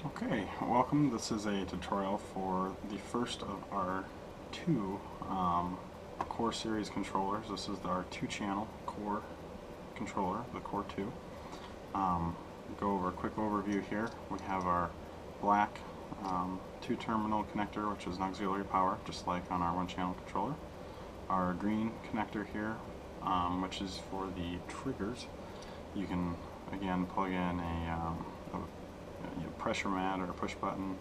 Okay, welcome. This is a tutorial for the first of our two Core series controllers. This is our two-channel Core controller, the Kore2. Go over a quick overview here. We have our black two-terminal connector, which is an auxiliary power, just like on our one-channel controller. Our green connector here, which is for the triggers. You can again plug in a pressure mat or a push button.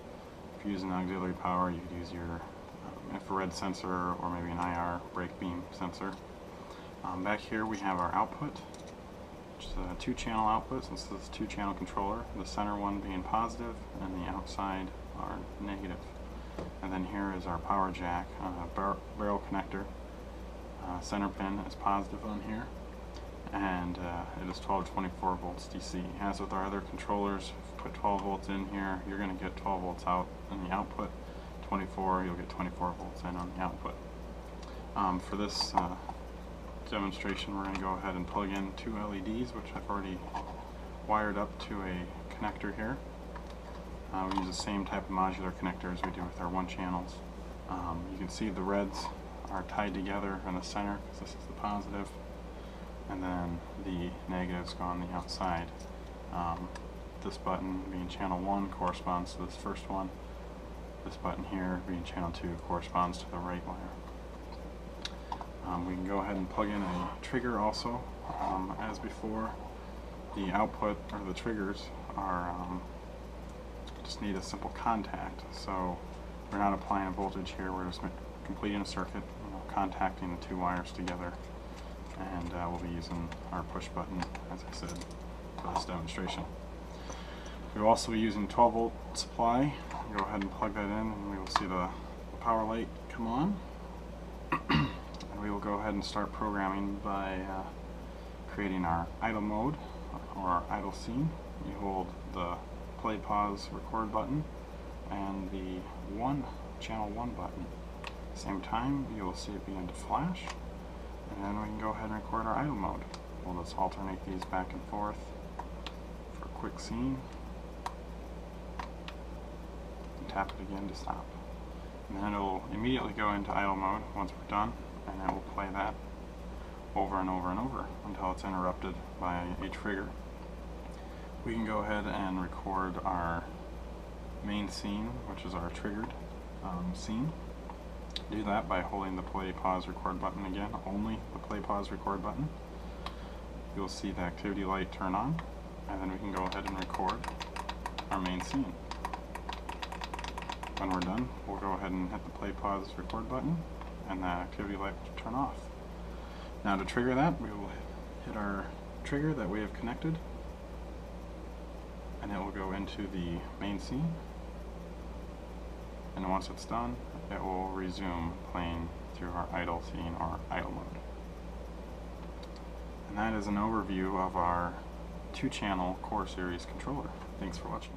If you're using auxiliary power, you could use your infrared sensor or maybe an IR brake beam sensor. Back here we have our output, which is a two-channel output since this is a two-channel controller. The center one being positive and the outside are negative. And then here is our power jack, barrel connector. Center pin is positive on here, and it is 12 to 24 volts DC. As with our other controllers, if you put 12 volts in here, you're going to get 12 volts out in the output. 24, you'll get 24 volts in on the output. For this demonstration, we're going to go ahead and plug in two LEDs, which I've already wired up to a connector here. We use the same type of modular connector as we do with our one channels. You can see the reds are tied together in the center because this is the positive, and then the negatives go on the outside. This button being channel 1 corresponds to this first one. This button here being channel 2 corresponds to the right wire. We can go ahead and plug in a trigger also. As before, the output or the triggers are just need a simple contact. So we're not applying a voltage here, we're just completing a circuit, contacting the two wires together, and we'll be using our push button, as I said, for this demonstration. We'll also be using 12 volt supply. Go ahead and plug that in and we will see the power light come on. And we will go ahead and start programming by creating our idle mode or our idle scene. You hold the play, pause, record button and the channel 1 button. At the same time, you will see it begin to flash, and then we can go ahead and record our idle mode. We'll just alternate these back and forth for a quick scene. And tap it again to stop. And then it will immediately go into idle mode once we're done, and it will play that over and over and over until it's interrupted by a trigger. We can go ahead and record our main scene, which is our triggered scene. Do that by holding the play, pause, record button again, only the play, pause, record button. You'll see the activity light turn on, and then we can go ahead and record our main scene. When we're done, we'll go ahead and hit the play, pause, record button, and the activity light will turn off. Now to trigger that, we will hit our trigger that we have connected, and it will go into the main scene. And once it's done, it will resume playing through our idle scene or idle mode. And that is an overview of our two-channel Core series controller. Thanks for watching.